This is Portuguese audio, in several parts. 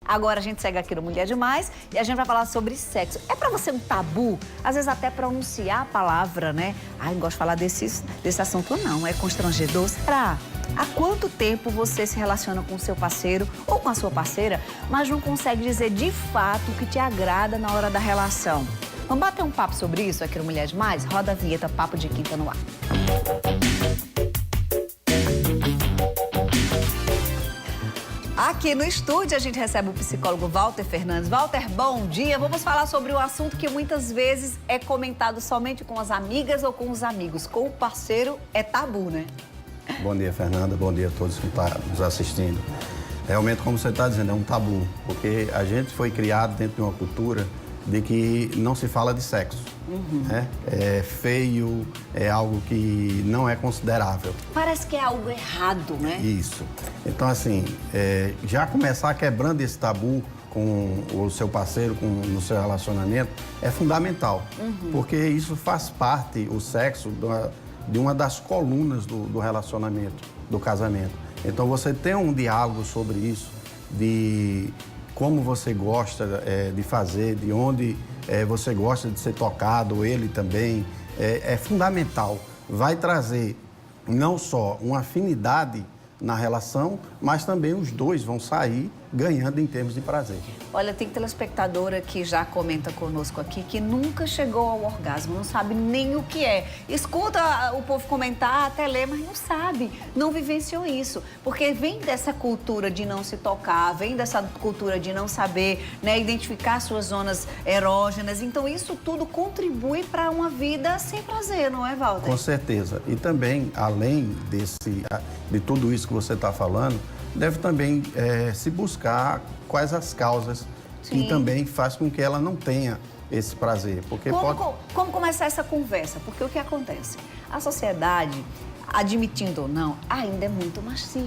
Agora a gente segue aqui no Mulher Demais e a gente vai falar sobre sexo. É pra você um tabu? Às vezes até pronunciar a palavra, né? Ai, não gosto de falar desse assunto não, é constrangedor. Será? Há quanto tempo você se relaciona com o seu parceiro ou com a sua parceira, mas não consegue dizer de fato o que te agrada na hora da relação? Vamos bater um papo sobre isso aqui no Mulher Demais? Roda a vinheta, Papo de Quinta no ar. Aqui no estúdio a gente recebe o psicólogo Walter Fernandes. Walter, bom dia. Vamos falar sobre um assunto que muitas vezes é comentado somente com as amigas ou com os amigos. Com o parceiro é tabu, né? Bom dia, Fernanda. Bom dia a todos que estão nos assistindo. Realmente, como você está dizendo, é um tabu, porque a gente foi criado dentro de uma cultura de que não se fala de sexo. Né? É feio, é algo que não é considerável. Parece que é algo errado, né? Isso. Então, assim, já começar quebrando esse tabu com o seu parceiro, no seu relacionamento, é fundamental. Porque isso faz parte, o sexo, de uma das colunas do relacionamento, do casamento. Então, você tem um diálogo sobre isso, de como você gosta de fazer, de onde você gosta de ser tocado, ele também, é fundamental. Vai trazer não só uma afinidade na relação, mas também os dois vão sair ganhando em termos de prazer. Olha, tem telespectadora que já comenta conosco aqui que nunca chegou ao orgasmo, não sabe nem o que é. Escuta o povo comentar, até lê, mas não sabe, não vivenciou isso. Porque vem dessa cultura de não se tocar, vem dessa cultura de não saber, né, identificar suas zonas erógenas. Então, isso tudo contribui para uma vida sem prazer, não é, Walter? Com certeza. E também, além de tudo isso que você está falando, deve também se buscar quais as causas que também faz com que ela não tenha esse prazer. Porque como começar essa conversa? Porque o que acontece? A sociedade, admitindo ou não, ainda é muito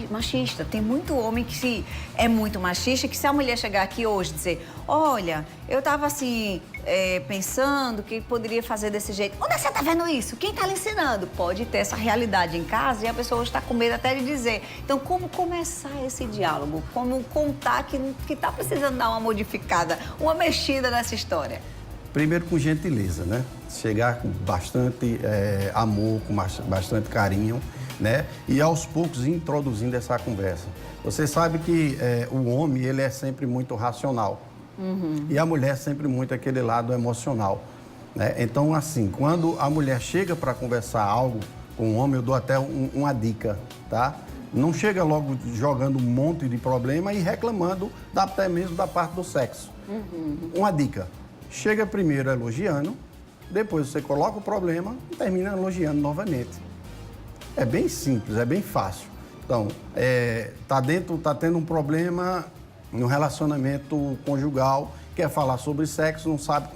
machista. Tem muito homem que é muito machista, que se a mulher chegar aqui hoje e dizer, olha, eu tava assim, pensando que poderia fazer desse jeito. Onde você tá vendo isso? Quem tá lhe ensinando? Pode ter essa realidade em casa e a pessoa hoje está com medo até de dizer. Então, como começar esse diálogo? Como contar que tá precisando dar uma modificada, uma mexida nessa história? Primeiro com gentileza, né? Chegar com bastante amor, com bastante carinho, né? E aos poucos introduzindo essa conversa. Você sabe que o homem, ele é sempre muito racional. E a mulher sempre muito aquele lado emocional, né? Então, assim, quando a mulher chega para conversar algo com o homem, eu dou até uma dica, tá? Não chega logo jogando um monte de problema e reclamando até mesmo da parte do sexo. Uma dica. Chega primeiro elogiando, depois você coloca o problema e termina elogiando novamente. É bem simples, é bem fácil. Então, tá tendo um problema no relacionamento conjugal, quer falar sobre sexo, não sabe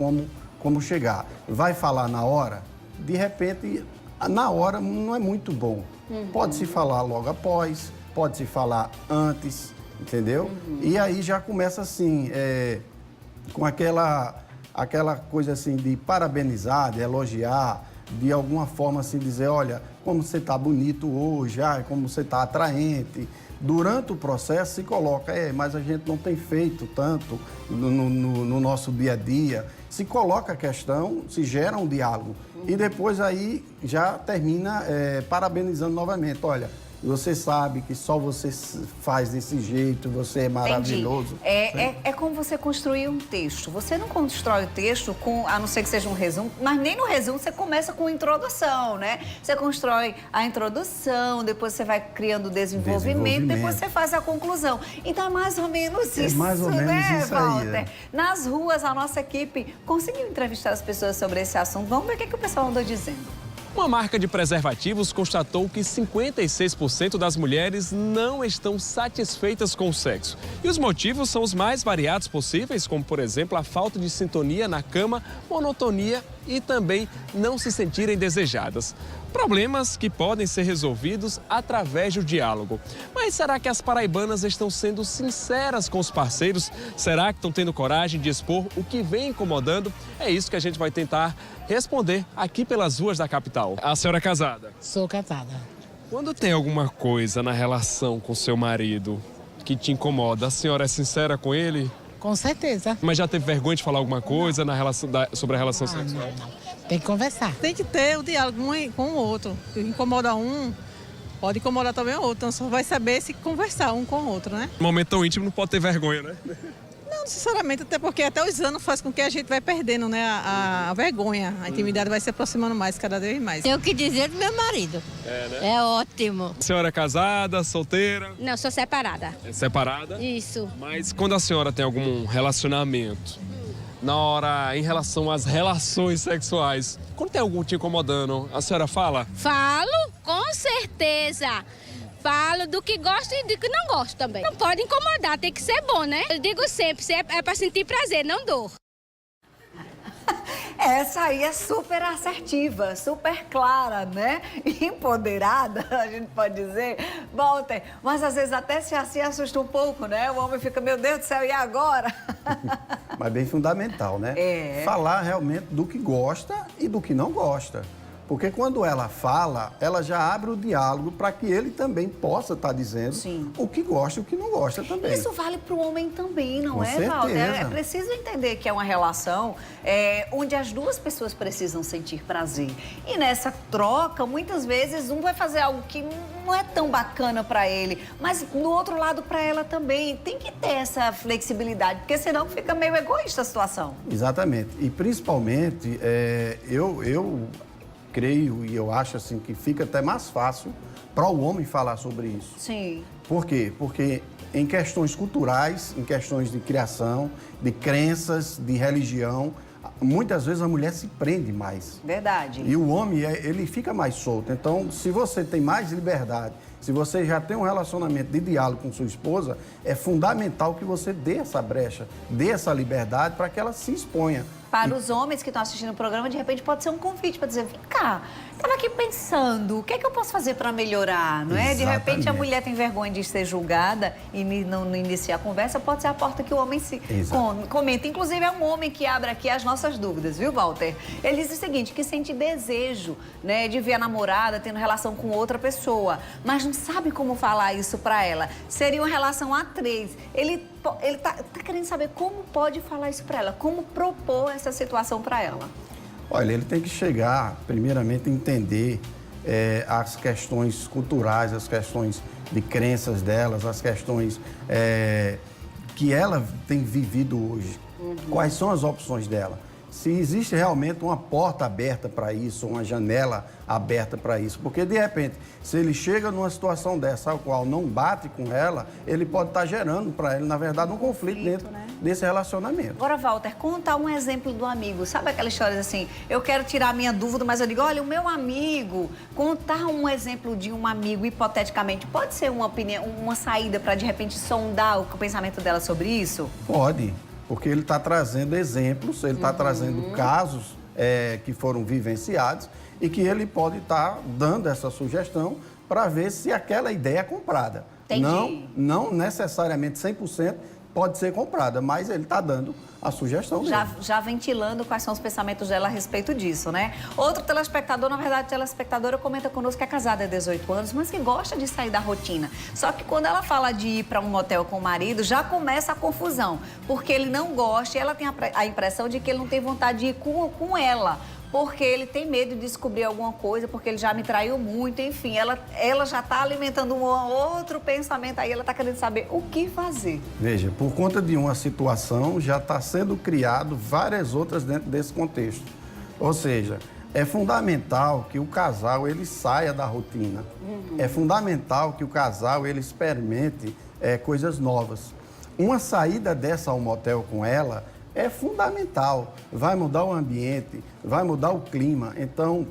como chegar. Vai falar na hora, de repente, na hora não é muito bom. Pode-se falar logo após, pode-se falar antes, entendeu? E aí já começa assim, com aquela coisa assim de parabenizar, de elogiar, de alguma forma assim dizer, olha, como você está bonito hoje, como você está atraente. Durante o processo se coloca, mas a gente não tem feito tanto no nosso dia a dia. Se coloca a questão, se gera um diálogo. E depois aí já termina parabenizando novamente. Olha, você sabe que só você faz desse jeito, você é maravilhoso. É como você construir um texto. Você não constrói o texto a não ser que seja um resumo, mas nem no resumo você começa com introdução, né? Você constrói a introdução, depois você vai criando o desenvolvimento, depois você faz a conclusão. Então é mais ou menos isso, mais ou menos né, isso Walter? aí, Nas ruas, a nossa equipe conseguiu entrevistar as pessoas sobre esse assunto. Vamos ver o que o pessoal andou dizendo. Uma marca de preservativos constatou que 56% das mulheres não estão satisfeitas com o sexo. E os motivos são os mais variados possíveis, como, por exemplo, a falta de sintonia na cama, monotonia e também não se sentirem desejadas. Problemas que podem ser resolvidos através do diálogo. Mas será que as paraibanas estão sendo sinceras com os parceiros? Será que estão tendo coragem de expor o que vem incomodando? É isso que a gente vai tentar responder aqui pelas ruas da capital. A senhora é casada? Sou casada. Quando tem alguma coisa na relação com seu marido que te incomoda, a senhora é sincera com ele? Com certeza. Mas já teve vergonha de falar alguma coisa sobre a relação sexual? Tem que conversar. Tem que ter o diálogo um com o outro. Se incomoda um, pode incomodar também o outro. Então só vai saber se conversar um com o outro, né? No momento tão íntimo não pode ter vergonha, né? Não necessariamente, até porque até os anos faz com que a gente vai perdendo, né, a vergonha. A intimidade vai se aproximando mais, cada vez mais. Tenho o que dizer do meu marido. É, né? É ótimo. A senhora é casada, solteira? Não, sou separada. É separada? Isso. Mas quando a senhora tem algum relacionamento, na hora, em relação às relações sexuais, quando tem algum te incomodando, a senhora fala? Falo, com certeza. Falo do que gosto e do que não gosto também. Não pode incomodar, tem que ser bom, né? Eu digo sempre, é para sentir prazer, não dor. Essa aí é super assertiva, super clara, né? Empoderada, a gente pode dizer. Walter, mas às vezes até se assusta um pouco, né? O homem fica, meu Deus do céu, e agora? Mas bem fundamental, né? É. Falar realmente do que gosta e do que não gosta. Porque quando ela fala, ela já abre o diálogo para que ele também possa estar dizendo Sim. o que gosta e o que não gosta também. Isso vale para o homem também, não Com é, Walter? certeza. É preciso entender que é uma relação onde as duas pessoas precisam sentir prazer. E nessa troca, muitas vezes, um vai fazer algo que não é tão bacana para ele, mas do outro lado para ela também. Tem que ter essa flexibilidade, porque senão fica meio egoísta a situação. Exatamente. E principalmente, eu creio e eu acho assim que fica até mais fácil para o homem falar sobre isso. Sim. Por quê? Porque em questões culturais, em questões de criação, de crenças, de religião, muitas vezes a mulher se prende mais. Verdade. E o homem, ele fica mais solto. Então, se você tem mais liberdade, se você já tem um relacionamento de diálogo com sua esposa, é fundamental que você dê essa brecha, dê essa liberdade para que ela se exponha. Para os homens que estão assistindo o programa, de repente pode ser um convite para dizer, vem cá, estava aqui pensando, o que é que eu posso fazer para melhorar, não é? De repente a Exatamente. mulher tem vergonha de ser julgada e não iniciar a conversa, pode ser a porta que o homem se comenta. Inclusive é um homem que abre aqui as nossas dúvidas, viu, Walter? Ele diz o seguinte, que sente desejo, né, de ver a namorada tendo relação com outra pessoa, mas não sabe como falar isso para ela. Seria uma relação a três. Ele tá querendo saber como pode falar isso para ela, como propor essa situação para ela. Olha, ele tem que chegar, primeiramente, a entender as questões culturais, as questões de crenças delas, as questões que ela tem vivido hoje. Quais são as opções dela? Se existe realmente uma porta aberta para isso, uma janela aberta para isso. Porque, de repente, se ele chega numa situação dessa, a qual não bate com ela, ele pode estar gerando para ele, na verdade, um conflito dentro desse relacionamento. Agora, Walter, conta um exemplo do amigo. Sabe aquela história assim, eu quero tirar a minha dúvida, mas eu digo, olha, o meu amigo, contar um exemplo de um amigo, hipoteticamente, pode ser uma opinião, uma saída para, de repente, sondar o pensamento dela sobre isso? Pode. Porque ele está trazendo exemplos, ele está trazendo casos que foram vivenciados e que ele pode estar dando essa sugestão para ver se aquela ideia é comprada. Entendi. Não necessariamente 100% pode ser comprada, mas ele está dando a sugestão dele. Já ventilando quais são os pensamentos dela a respeito disso, né? Outro telespectador, na verdade, telespectadora comenta conosco que é casada há 18 anos, mas que gosta de sair da rotina. Só que quando ela fala de ir para um motel com o marido, já começa a confusão, porque ele não gosta e ela tem a impressão de que ele não tem vontade de ir com ela. Porque ele tem medo de descobrir alguma coisa, porque ele já me traiu muito, enfim. Ela já está alimentando um outro pensamento aí, ela está querendo saber o que fazer. Veja, por conta de uma situação, já está sendo criado várias outras dentro desse contexto. Ou seja, é fundamental que o casal ele saia da rotina. É fundamental que o casal ele experimente coisas novas. Uma saída dessa ao motel com ela é fundamental, vai mudar o ambiente, vai mudar o clima, então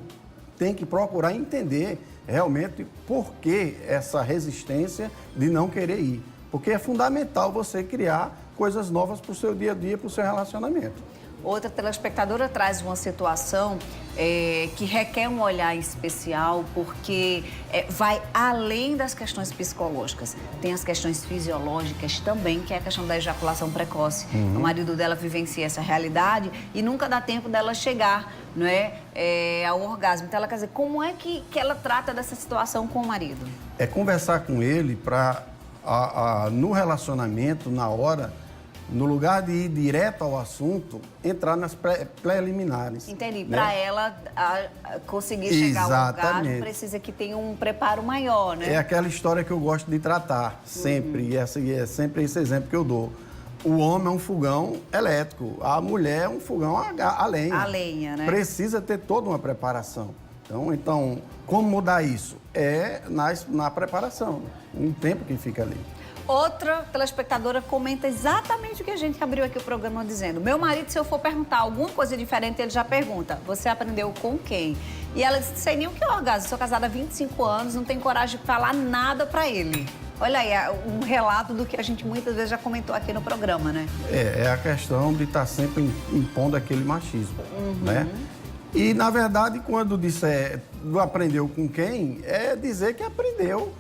tem que procurar entender realmente por que essa resistência de não querer ir, porque é fundamental você criar coisas novas para o seu dia a dia, para o seu relacionamento. Outra telespectadora traz uma situação que requer um olhar especial, porque vai além das questões psicológicas. Tem as questões fisiológicas também, que é a questão da ejaculação precoce. O marido dela vivencia essa realidade e nunca dá tempo dela chegar, não é, ao orgasmo. Então, ela quer dizer, como é que ela trata dessa situação com o marido? É conversar com ele para no relacionamento, na hora, no lugar de ir direto ao assunto, entrar nas preliminares. Entendi. Né? Para ela conseguir chegar ao lugar, Exatamente. precisa que tenha um preparo maior, né? É aquela história que eu gosto de tratar, sempre. E é sempre esse exemplo que eu dou. O homem é um fogão elétrico, a mulher é um fogão a lenha. A lenha, né? Precisa ter toda uma preparação. Então como mudar isso? É na preparação, um tempo que fica ali. Outra telespectadora comenta exatamente o que a gente abriu aqui o programa dizendo. Meu marido, se eu for perguntar alguma coisa diferente, ele já pergunta, você aprendeu com quem? E ela disse, sei nem o que é orgasmo, sou casada há 25 anos, não tenho coragem de falar nada pra ele. Olha aí, um relato do que a gente muitas vezes já comentou aqui no programa, né? É a questão de estar sempre impondo aquele machismo, né? E, na verdade, quando disser aprendeu com quem, é dizer que aprendeu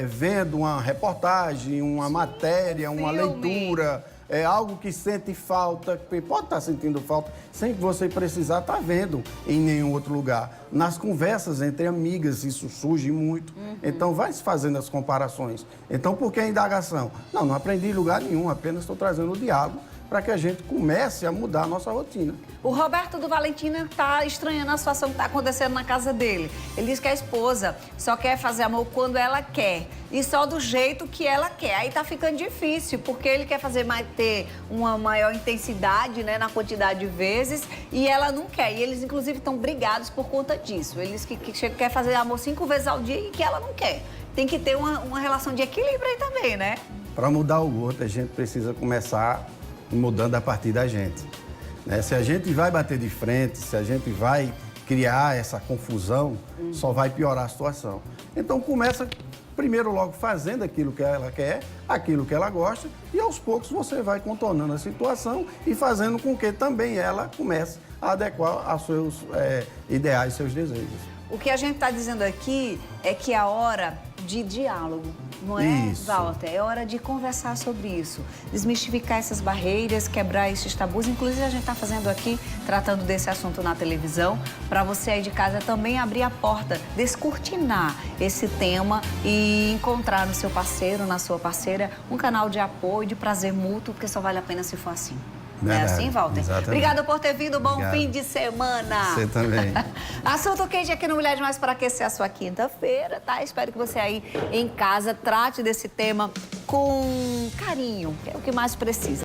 vendo uma reportagem, uma matéria, uma leitura, algo que sente falta, que pode estar sentindo falta, sem que você precisar estar vendo em nenhum outro lugar. Nas conversas entre amigas, isso surge muito. Então, vai se fazendo as comparações. Então, por que a indagação? Não aprendi em lugar nenhum, apenas estou trazendo o diálogo para que a gente comece a mudar a nossa rotina. O Roberto do Valentina está estranhando a situação que está acontecendo na casa dele. Ele diz que a esposa só quer fazer amor quando ela quer e só do jeito que ela quer. Aí tá ficando difícil, porque ele quer ter uma maior intensidade, né, na quantidade de vezes e ela não quer. E eles, inclusive, estão brigados por conta disso. Ele diz que quer fazer amor 5 vezes ao dia e que ela não quer. Tem que ter uma relação de equilíbrio aí também, né? Para mudar o outro, a gente precisa começar mudando a partir da gente. Né? Se a gente vai bater de frente, se a gente vai criar essa confusão, só vai piorar a situação. Então começa primeiro logo fazendo aquilo que ela quer, aquilo que ela gosta, e aos poucos você vai contornando a situação e fazendo com que também ela comece a adequar aos seus ideais, seus desejos. O que a gente está dizendo aqui é que é hora de diálogo, não é, Isso. Walter? É hora de conversar sobre isso, desmistificar essas barreiras, quebrar esses tabus. Inclusive, a gente está fazendo aqui, tratando desse assunto na televisão, para você aí de casa também abrir a porta, descortinar esse tema e encontrar no seu parceiro, na sua parceira, um canal de apoio, de prazer mútuo, porque só vale a pena se for assim. Verdade. É assim, Walter? Exatamente. Obrigada por ter vindo. Bom Obrigado. fim de semana. Você também. Assunto quente aqui no Mulher Demais para aquecer a sua quinta-feira, tá? Espero que você aí em casa trate desse tema com carinho, que é o que mais precisa.